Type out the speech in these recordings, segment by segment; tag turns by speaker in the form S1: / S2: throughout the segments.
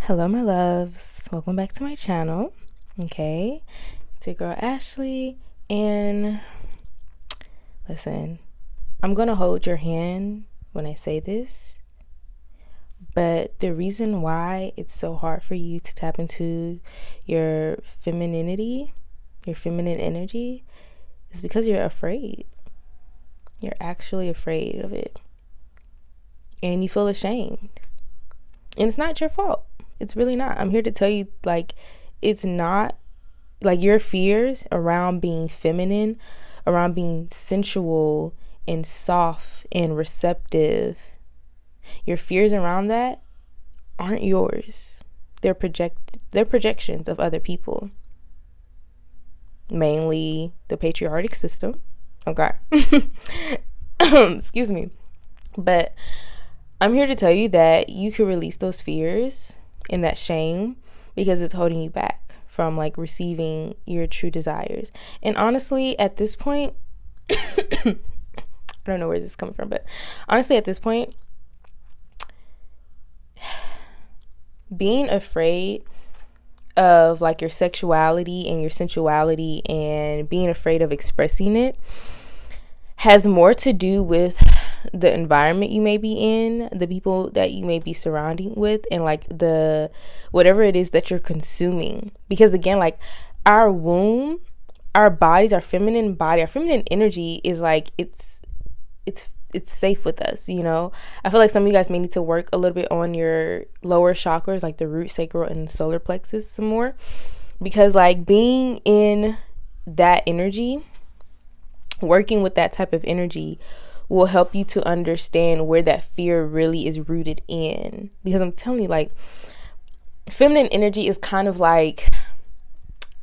S1: Hello, my loves. Welcome back to my channel. Okay, it's your girl Ashley, and listen, I'm gonna hold your hand when I say this, but the reason why it's so hard for you to tap into your femininity, your feminine energy, is because you're afraid. You're actually afraid of it, and you feel ashamed, and it's not your fault. It's really not. I'm here to tell you, like, it's not, like, your fears around being feminine, around being sensual and soft and receptive, your fears around that aren't yours. They're projections of other people, mainly the patriarchal system. Okay. Excuse me. But I'm here to tell you that you can release those fears and that shame because it's holding you back from like receiving your true desires. And honestly, at this point, I don't know where this is coming from, but honestly, at this point, being afraid of like your sexuality and your sensuality and being afraid of expressing it has more to do with the environment you may be in, the people that you may be surrounding with, and like the whatever it is that you're consuming. Because again, like our womb, our bodies, our feminine body, our feminine energy is like it's safe with us, you know. I feel like some of you guys may need to work a little bit on your lower chakras, like the root, sacral, and solar plexus some more, because like being in that energy, working with that type of energy will help you to understand where that fear really is rooted in. Because I'm telling you, like, feminine energy is kind of like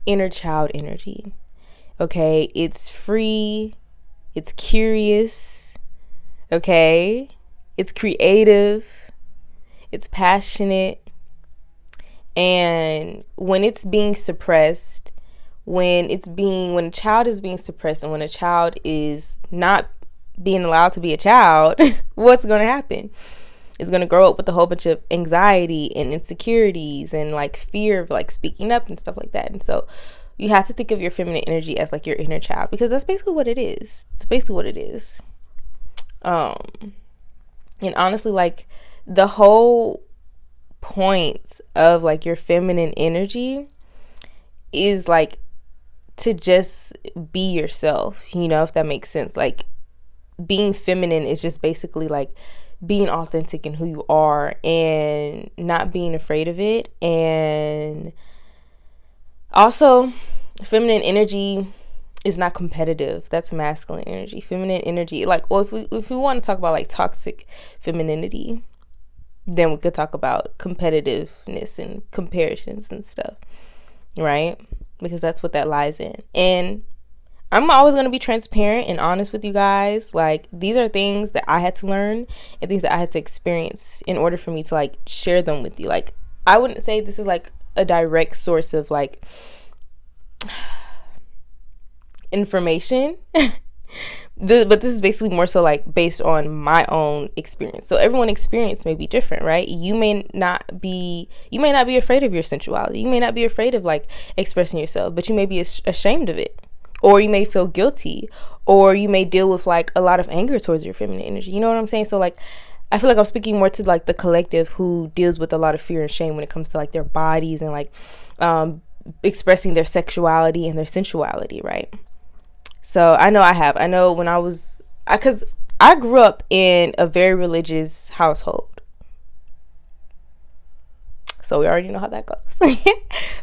S1: inner child energy. Okay, it's free, it's curious, okay, it's creative, it's passionate, and when it's being suppressed, when a child is being suppressed and when a child is not being allowed to be a child, what's going to happen? It's going to grow up with a whole bunch of anxiety and insecurities and like fear of like speaking up and stuff like that. And so you have to think of your feminine energy as like your inner child, because that's basically what it is. It's basically what it is. And honestly, like the whole point of like your feminine energy is like to just be yourself, you know, if that makes sense. Like being feminine is just basically like being authentic in who you are and not being afraid of it. And also, feminine energy is not competitive. That's masculine energy. Feminine energy, like, well, if we want to talk about like toxic femininity, then we could talk about competitiveness and comparisons and stuff, right? Because that's what that lies in. And I'm always going to be transparent and honest with you guys. Like, these are things that I had to learn and things that I had to experience in order for me to like share them with you. Like, I wouldn't say this is like a direct source of like information, but this is basically more so like based on my own experience. So everyone's experience may be different, right? You may not be afraid of your sensuality. You may not be afraid of like expressing yourself, but you may be ashamed of it, or you may feel guilty, or you may deal with like a lot of anger towards your feminine energy. You know what I'm saying? So like I feel like I'm speaking more to like the collective who deals with a lot of fear and shame when it comes to like their bodies and like expressing their sexuality and their sensuality, right? So I know when because I grew up in a very religious household. So we already know how that goes.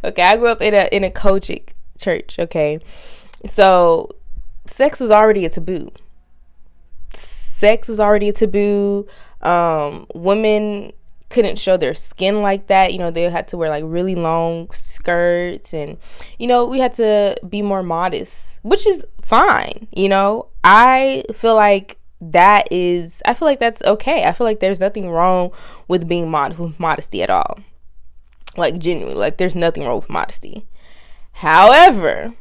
S1: Okay, I grew up in a Kojic church, okay? So sex was already a taboo. Women couldn't show their skin like that. You know, they had to wear like really long skirts, and you know, we had to be more modest, which is fine. You know, I feel like that's okay. I feel like there's nothing wrong with being with modesty at all. Like, genuinely, like there's nothing wrong with modesty. However,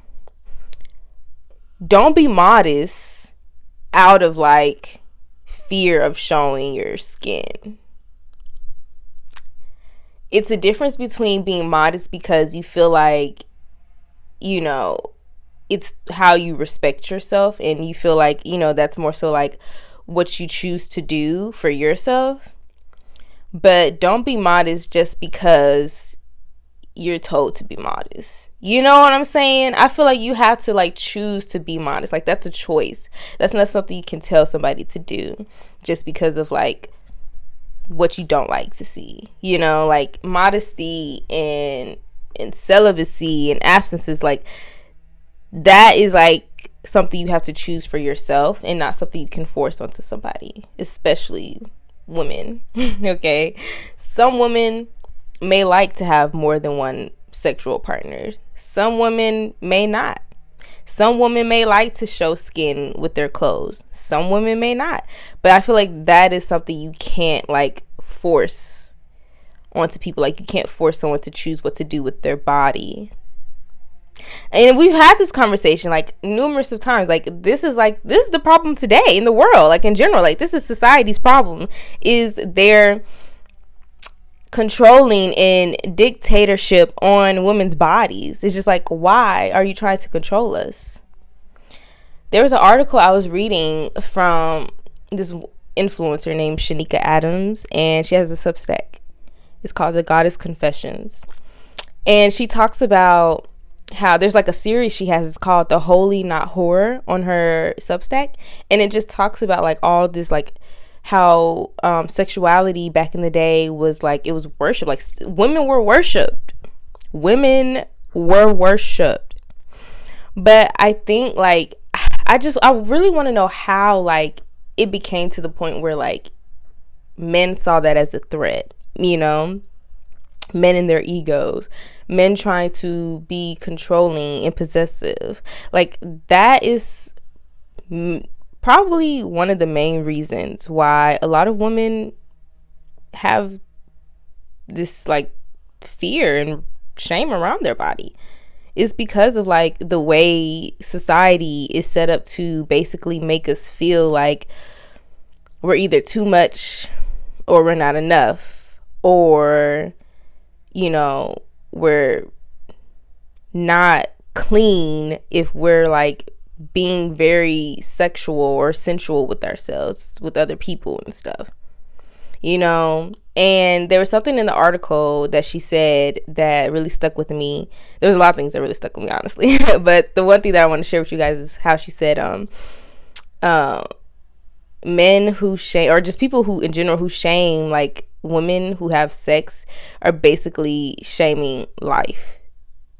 S1: don't be modest out of like fear of showing your skin. it's a difference between being modest because you feel like, you know, it's how you respect yourself, and you feel like, you know, that's more so like what you choose to do for yourself. But don't be modest just because you're told to be modest. You know what I'm saying? I feel like you have to like choose to be modest. Like, that's a choice. That's not something you can tell somebody to do just because of like what you don't like to see. You know, like modesty and celibacy and absences, like that is like something you have to choose for yourself and not something you can force onto somebody, especially women. Okay, some women may like to have more than one sexual partner. Some women may not. Some women may like to show skin with their clothes. Some women may not. But I feel like that is something you can't like force onto people. Like, you can't force someone to choose what to do with their body. And we've had this conversation like numerous of times. Like, this is the problem today in the world, like in general. Like, this is society's problem, is their controlling and dictatorship on women's bodies. It's just like, why are you trying to control us? There was an article I was reading from this influencer named Shanika Adams, and she has a Substack. It's called The Goddess Confessions. And she talks about how there's like a series she has. It's called The Holy Not Horror on her Substack. And it just talks about like all this, like how sexuality back in the day was like, it was worship. Like, women were worshipped. Women were worshipped. But I think like, I really want to know how like it became to the point where like men saw that as a threat, you know, men and their egos, men trying to be controlling and possessive. Like, that is probably one of the main reasons why a lot of women have this like fear and shame around their body, is because of like the way society is set up to basically make us feel like we're either too much or we're not enough, or, you know, we're not clean if we're like being very sexual or sensual with ourselves, with other people and stuff, you know. And there was something in the article that she said that really stuck with me. There was a lot of things that really stuck with me, honestly. But the one thing that I want to share with you guys is how she said men who shame, or just people who in general who shame like women who have sex, are basically shaming life,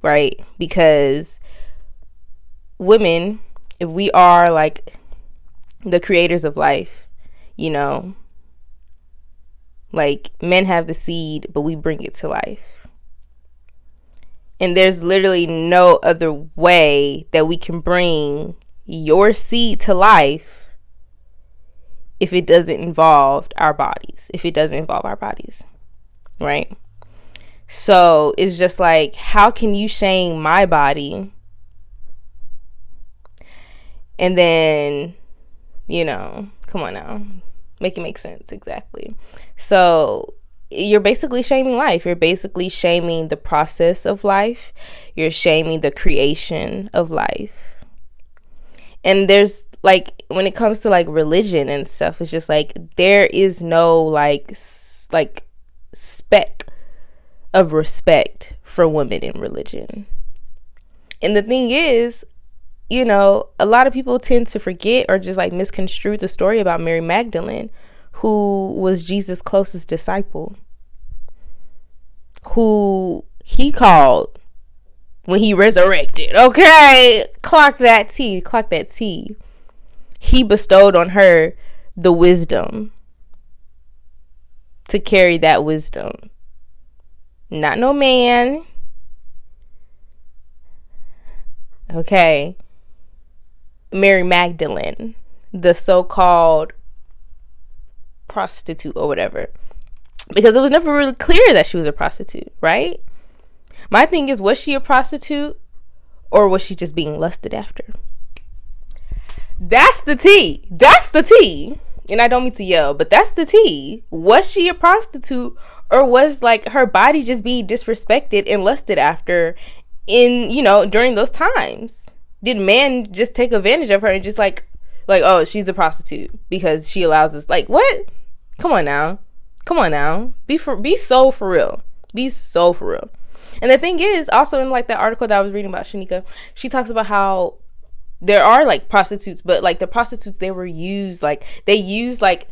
S1: right? Because women, if we are like the creators of life, you know, like men have the seed, but we bring it to life. And there's literally no other way that we can bring your seed to life if it doesn't involve our bodies, right? So it's just like, how can you shame my body and then, you know, come on now, make it make sense. Exactly. So you're basically shaming life. You're basically shaming the process of life. You're shaming the creation of life. And there's like, when it comes to like religion and stuff, it's just like, there is no like speck of respect for women in religion. And the thing is, you know, a lot of people tend to forget or just like misconstrue the story about Mary Magdalene, who was Jesus' closest disciple, who he called when he resurrected. Okay, clock that T. He bestowed on her the wisdom to carry that wisdom. Not no man. Okay. Mary Magdalene, the so-called prostitute or whatever, because it was never really clear that she was a prostitute, right? My thing is, was she a prostitute or was she just being lusted after? That's the tea. And I don't mean to yell, but that's the tea. Was she a prostitute, or was like her body just being disrespected and lusted after in, during those times? Did men just take advantage of her and just like, oh, she's a prostitute because she allows us? Like, what? Come on now. Be so for real. Be so for real. And the thing is, also in like that article that I was reading about Shanika, she talks about how there are like prostitutes, but like the prostitutes, they use like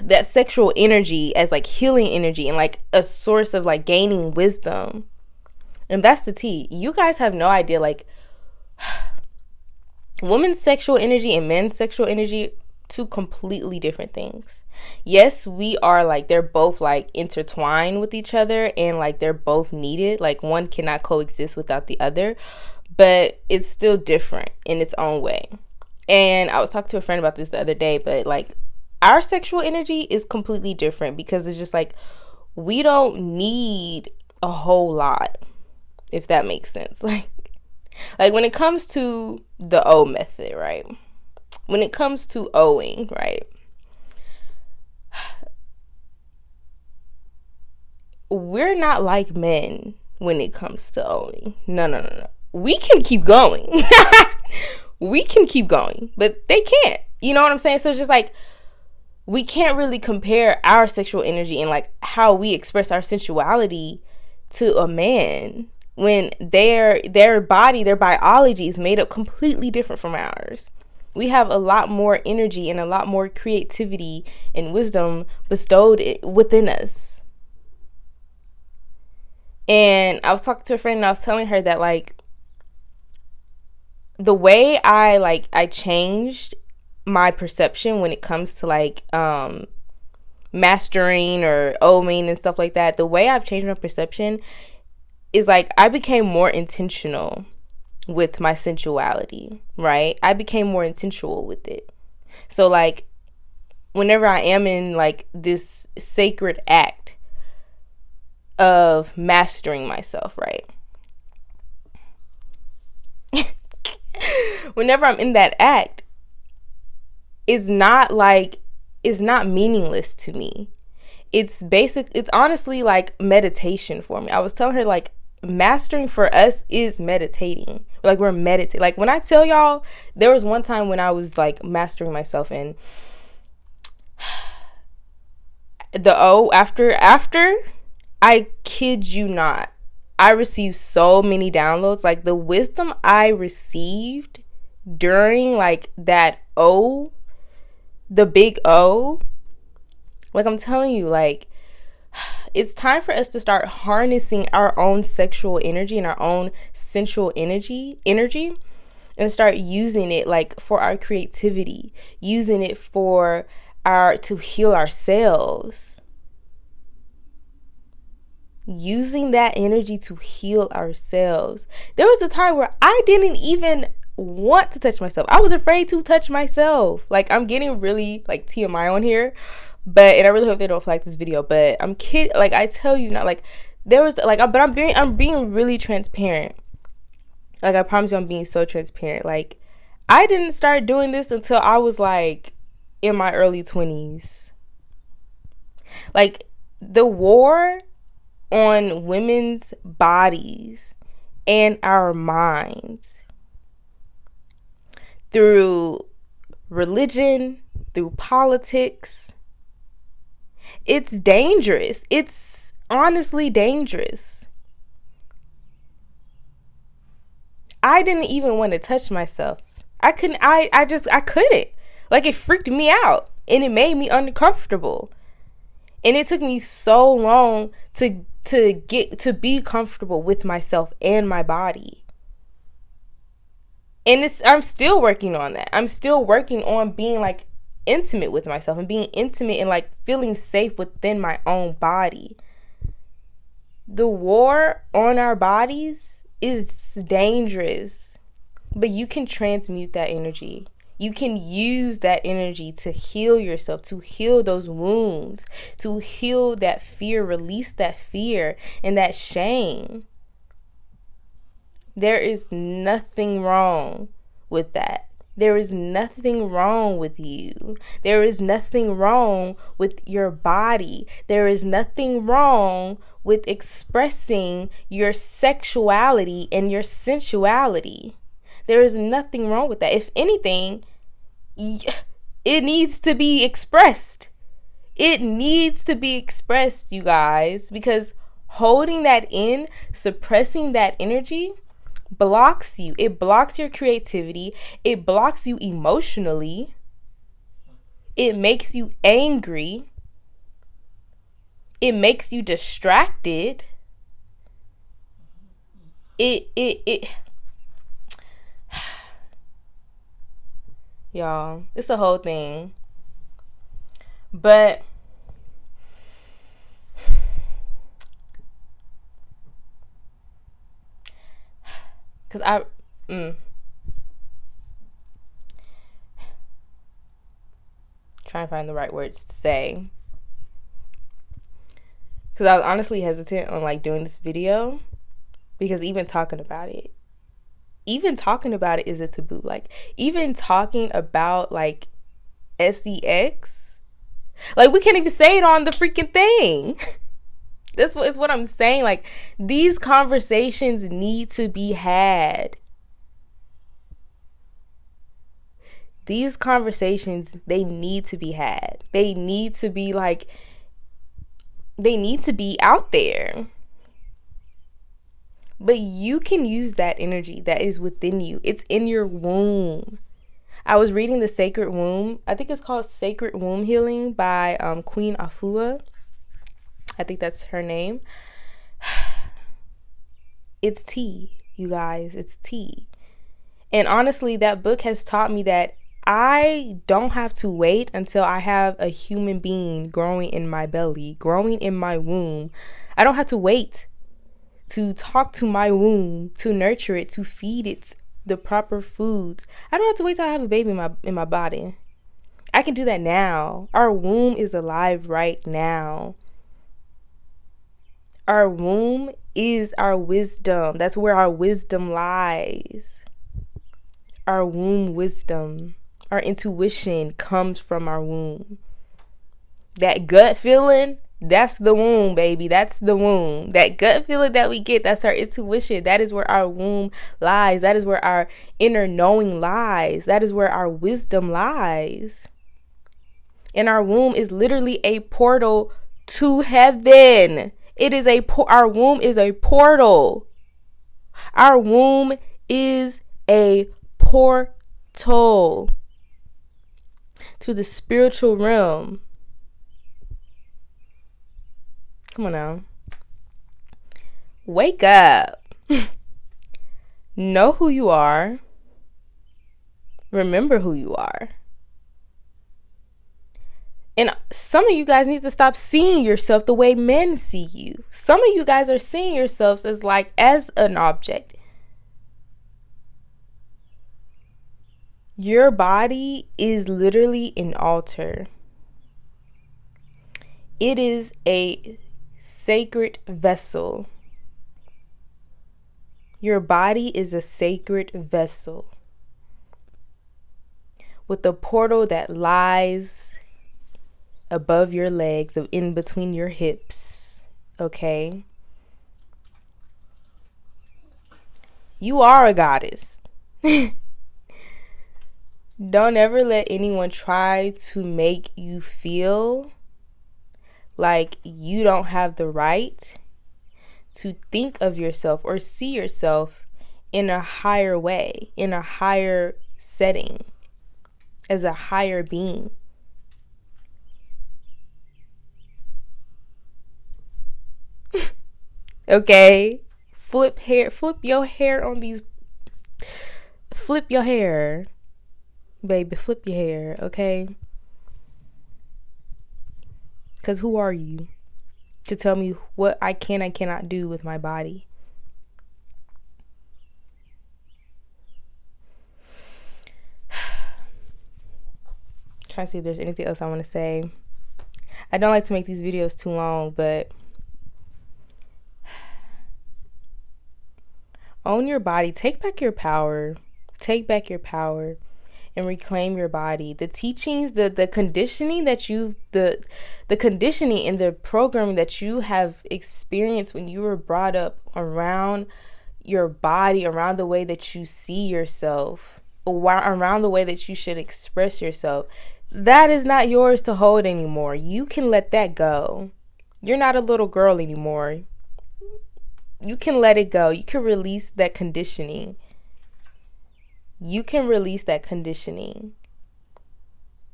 S1: that sexual energy as like healing energy and like a source of like gaining wisdom. And that's the tea. You guys have no idea, like, women's sexual energy and men's sexual energy, two completely different things. Yes, we are like, they're both like intertwined with each other, and like they're both needed. Like one cannot coexist without the other, but it's still different in its own way. And I was talking to a friend about this the other day, but like our sexual energy is completely different, because it's just like we don't need a whole lot, if that makes sense. Like when it comes to the O method, right? When it comes to owing, right? We're not like men when it comes to owing. No. We can keep going. We can keep going, but they can't. You know what I'm saying? So it's just like, we can't really compare our sexual energy and like how we express our sensuality to a man, when their body, their biology is made up completely different from ours. We have a lot more energy and a lot more creativity and wisdom bestowed within us. And I was talking to a friend, and I was telling her that like the way I changed my perception when it comes to like mastering or owning and stuff like that, the way I've changed my perception is like I became more intentional with my sensuality, right? I became more intentional with it. So like whenever I am in like this sacred act of mastering myself, right? Whenever I'm in that act, it's not meaningless to me. It's honestly like meditation for me. I was telling her like mastering for us is meditating. Like we're meditating. Like when I tell y'all, there was one time when I was like mastering myself, and after I kid you not, I received so many downloads. Like the wisdom I received during like that the big O, like I'm telling you, like it's time for us to start harnessing our own sexual energy and our own sensual energy and start using it like for our creativity, using it to heal ourselves, using that energy to heal ourselves. There was a time where I didn't even want to touch myself. I was afraid to touch myself. Like I'm getting really like TMI on here, and I really hope they don't flag this video, but I'm kidding. Like I tell you, not like there was like, but I'm being really transparent. Like I promise you, I'm being so transparent. Like I didn't start doing this until I was like in my early 20s. Like the war on women's bodies and our minds through religion, through politics, it's dangerous. It's honestly dangerous. I didn't even want to touch myself. I couldn't. Like it freaked me out, and it made me uncomfortable. And it took me so long to get to be comfortable with myself and my body. And I'm still working on that. I'm still working on being like intimate with myself and being intimate and like feeling safe within my own body. The war on our bodies is dangerous, but you can transmute that energy. You can use that energy to heal yourself, to heal those wounds, to heal that fear, release that fear and that shame. There is nothing wrong with that. There is nothing wrong with you. There is nothing wrong with your body. There is nothing wrong with expressing your sexuality and your sensuality. There is nothing wrong with that. If anything, it needs to be expressed. It needs to be expressed, you guys, because holding that in, suppressing that energy, blocks you. It blocks your creativity. It blocks you emotionally. It makes you angry. It makes you distracted. Y'all, it's a whole thing. But because trying to find the right words to say, because I was honestly hesitant on like doing this video, because even talking about it is a taboo. Like, even talking about like sex, like, we can't even say it on the freaking thing. This is what I'm saying. Like, these conversations need to be had. These conversations, they need to be had. They need to be like, they need to be out there. But you can use that energy that is within you. It's in your womb. I was reading The Sacred Womb. I think it's called Sacred Womb Healing by Queen Afua. I think that's her name. It's tea, you guys. It's tea. And honestly, that book has taught me that I don't have to wait until I have a human being growing in my belly, growing in my womb. I don't have to wait to talk to my womb, to nurture it, to feed it the proper foods. I don't have to wait till I have a baby in my body. I can do that now. Our womb is alive right now. Our womb is our wisdom. That's where our wisdom lies. Our womb wisdom, our intuition comes from our womb. That gut feeling, that's the womb, baby. That's the womb. That gut feeling that we get, that's our intuition. That is where our womb lies. That is where our inner knowing lies. That is where our wisdom lies. And our womb is literally a portal to heaven. Our womb is a portal. Our womb is a portal to the spiritual realm. Come on now. Wake up. Know who you are. Remember who you are. And some of you guys need to stop seeing yourself the way men see you. Some of you guys are seeing yourselves as an object. Your body is literally an altar. It is a sacred vessel. Your body is a sacred vessel with a portal that lies above your legs, in between your hips. Okay? You are a goddess. Don't ever let anyone try to make you feel like you don't have the right to think of yourself or see yourself in a higher way, in a higher setting, as a higher being. Okay? Flip your hair, baby. Flip your hair, okay? Because who are you to tell me what I can and cannot do with my body? Trying to see if there's anything else I want to say. I don't like to make these videos too long, but own your body. Take back your power. Take back your power. and reclaim your body. The teachings, the conditioning that the conditioning and the programming that you have experienced when you were brought up around your body, around the way that you see yourself, around the way that you should express yourself, that is not yours to hold anymore. You can let that go. You're not a little girl anymore. You can let it go. You can release that conditioning. You can release that conditioning.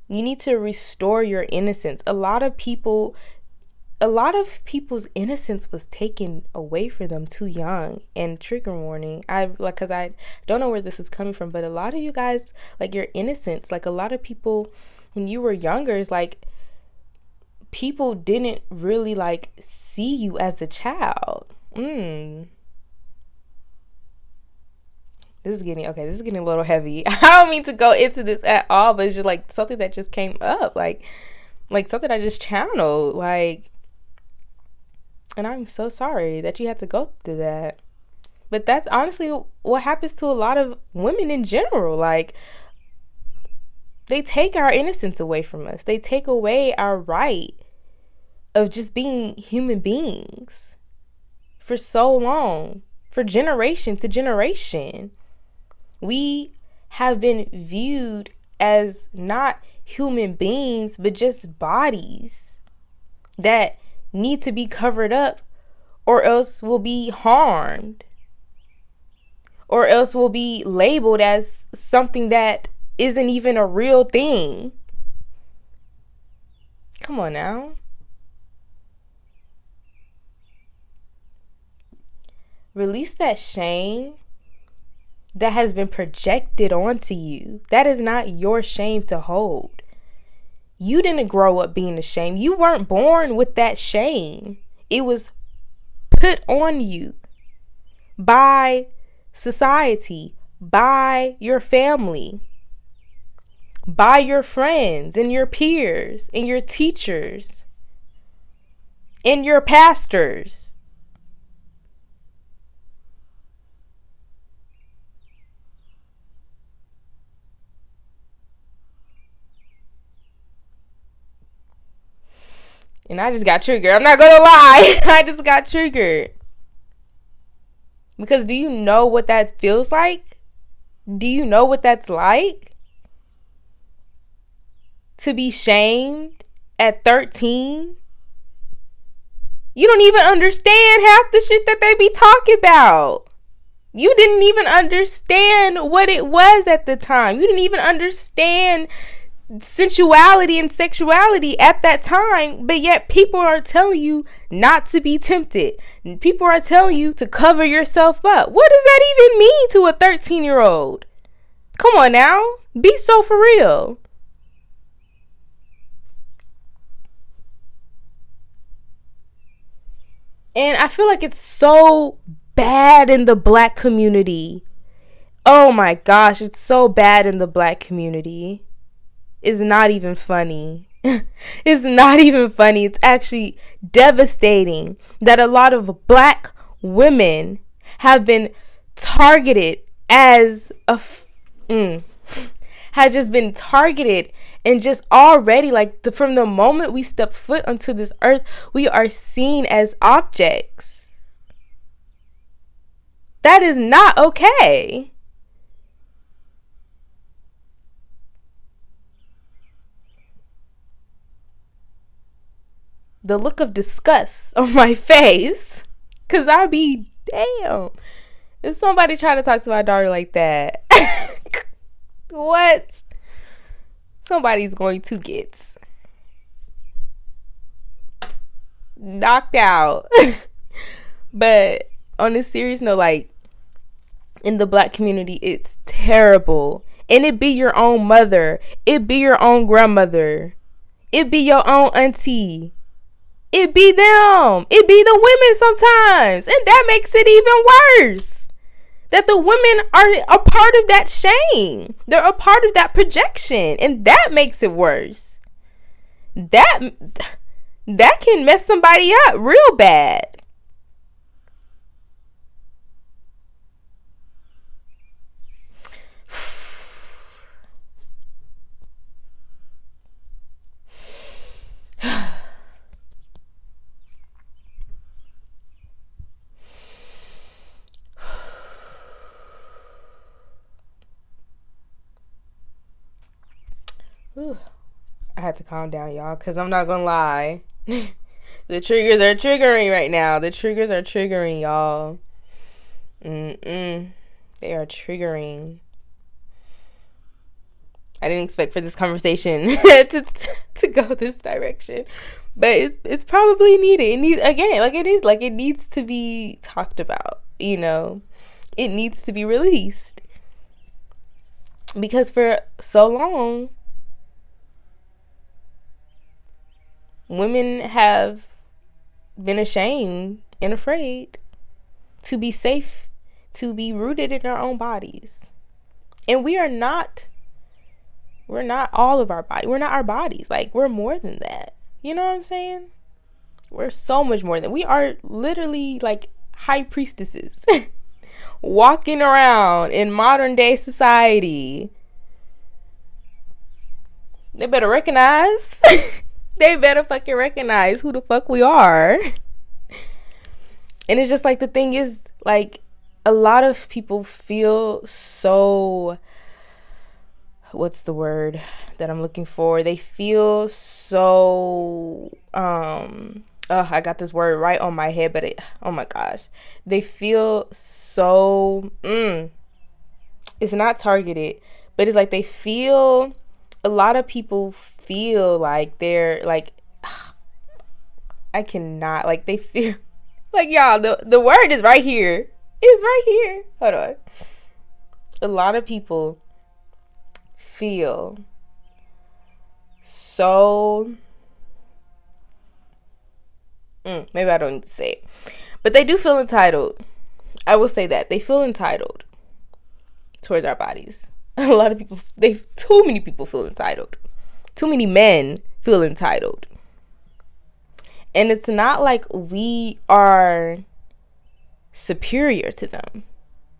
S1: You need to restore your innocence. A lot of people's innocence was taken away from them too young. And trigger warning, because I don't know where this is coming from, but a lot of you guys, like, your innocence, like, a lot of people when you were younger, is like, people didn't really like see you as a child. This is getting a little heavy. I don't mean to go into this at all, but it's just like something that just came up, like something I just channeled, like, and I'm so sorry that you had to go through that. But that's honestly what happens to a lot of women in general. Like, they take our innocence away from us. They take away our right of just being human beings for so long, for generation to generation. We have been viewed as not human beings, but just bodies that need to be covered up, or else will be harmed, or else will be labeled as something that isn't even a real thing. Come on now. Release that shame that has been projected onto you. That is not your shame to hold. You didn't grow up being ashamed. You weren't born with that shame. It was put on you by society, by your family, by your friends and your peers and your teachers and your pastors. And I just got triggered. I'm not gonna lie. I just got triggered. Because do you know what that feels like? Do you know what that's like? To be shamed at 13? You don't even understand half the shit that they be talking about. You didn't even understand what it was at the time. You didn't even understand sensuality and sexuality at that time, but yet people are telling you not to be tempted. People are telling you to cover yourself up. What does that even mean to a 13-year-old? Come on now, be so for real. And I feel like it's so bad in the Black community. Oh my gosh, it's so bad in the Black community. It's not even funny. It's not even funny. It's actually devastating that a lot of Black women have been targeted as has just been targeted, and just already, like, from the moment we step foot onto this earth, we are seen as objects. That is not okay. The look of disgust on my face, because I be, damn, if somebody try to talk to my daughter like that, what? Somebody's going to get knocked out. But on a serious note, like, in the Black community, it's terrible. And it be your own mother. It be your own grandmother. It be your own auntie. It be them. It be the women sometimes. And that makes it even worse. That the women are a part of that shame. They're a part of that projection. And that makes it worse. That can mess somebody up real bad. Whew. I had to calm down, y'all, because I'm not gonna lie. The triggers are triggering right now. The triggers are triggering, y'all. They are triggering. I didn't expect for this conversation to go this direction, but it's probably needed. It needs to be talked about. It needs to be released, because for so long, women have been ashamed and afraid to be safe, to be rooted in our own bodies, and we're not all of our body. We're not our bodies. Like, we're more than that. You know what I'm saying? We're so much more than. We are literally like high priestesses walking around in modern day society. They better recognize. They better fucking recognize who the fuck we are. And it's just like, the thing is, like, a lot of people feel so, what's the word that I'm looking for? They feel so, I got this word right on my head, but oh my gosh. They feel so, it's not targeted, but it's like a lot of people feel like they're like, I cannot, like, they feel like, y'all, the word is right here. It's right here. Hold on. A lot of people feel so, maybe I don't need to say it, but they do feel entitled. I will say that they feel entitled towards our bodies. A lot of people, too many people feel entitled. Too many men feel entitled. And it's not like we are superior to them.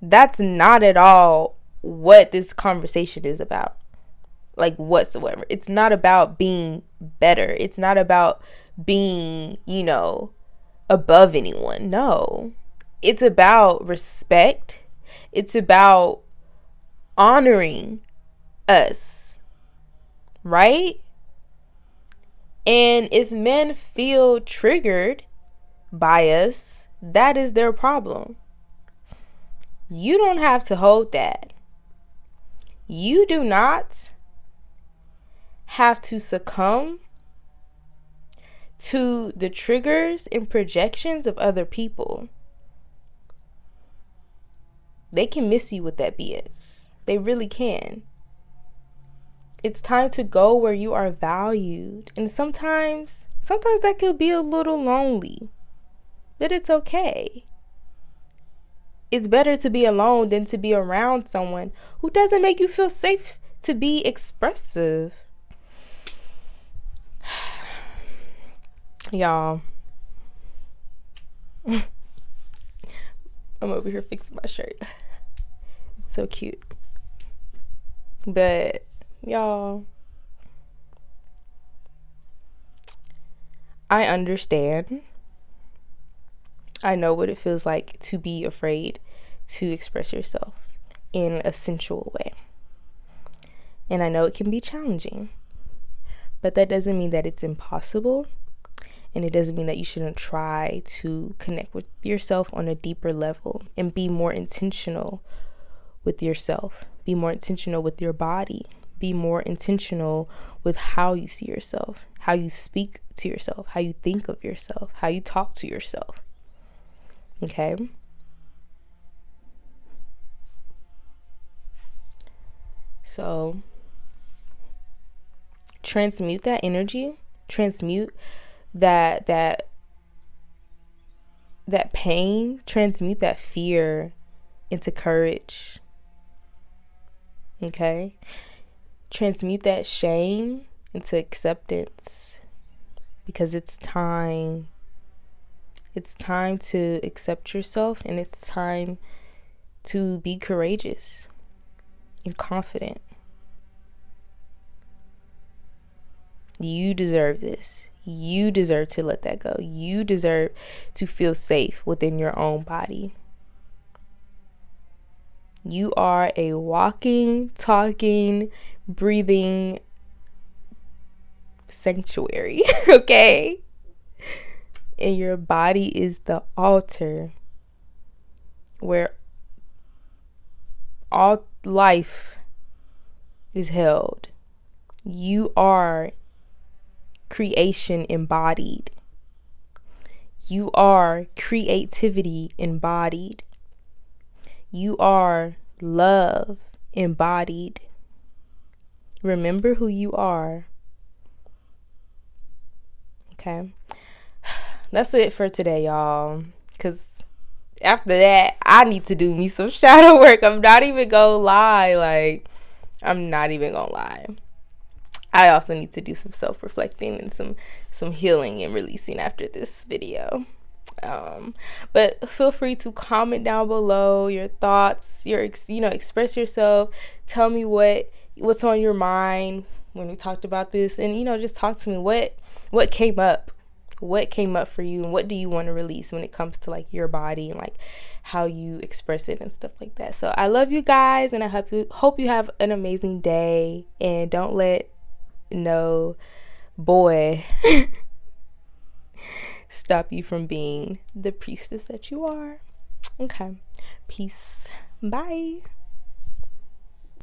S1: That's not at all what this conversation is about. Like, whatsoever. It's not about being better. It's not about being, above anyone. No. It's about respect. It's about honoring us. Right? And if men feel triggered by us, that is their problem. You don't have to hold that. You do not have to succumb to the triggers and projections of other people. They can miss you with that BS. They really can. It's time to go where you are valued. And sometimes that could be a little lonely. But it's okay. It's better to be alone than to be around someone who doesn't make you feel safe to be expressive. Y'all. I'm over here fixing my shirt. It's so cute. But y'all, I understand. I know what it feels like to be afraid to express yourself in a sensual way. And I know it can be challenging. But that doesn't mean that it's impossible. And it doesn't mean that you shouldn't try to connect with yourself on a deeper level and be more intentional with yourself. Be more intentional with your body. Be more intentional with how you see yourself, how you speak to yourself, how you think of yourself, how you talk to yourself. Okay? So, transmute that energy, transmute that pain, transmute that fear into courage. Okay? Transmute that shame into acceptance, because it's time. It's time to accept yourself, and it's time to be courageous and confident. You deserve this. You deserve to let that go. You deserve to feel safe within your own body. You are a walking, talking, breathing sanctuary, okay? And your body is the altar where all life is held. You are creation embodied. You are creativity embodied. You are love embodied. Remember who you are. Okay. That's it for today, y'all. Because after that, I need to do me some shadow work. I'm not even gonna lie. Like, I'm not even gonna lie. I also need to do some self-reflecting and some healing and releasing after this video. But feel free to comment down below your thoughts, express yourself. Tell me what's on your mind when we talked about this, and just talk to me. What came up? What came up for you, and what do you want to release when it comes to like your body and like how you express it and stuff like that. So I love you guys, and I hope you have an amazing day, and don't let no boy stop you from being the priestess that you are. Okay, peace. Bye.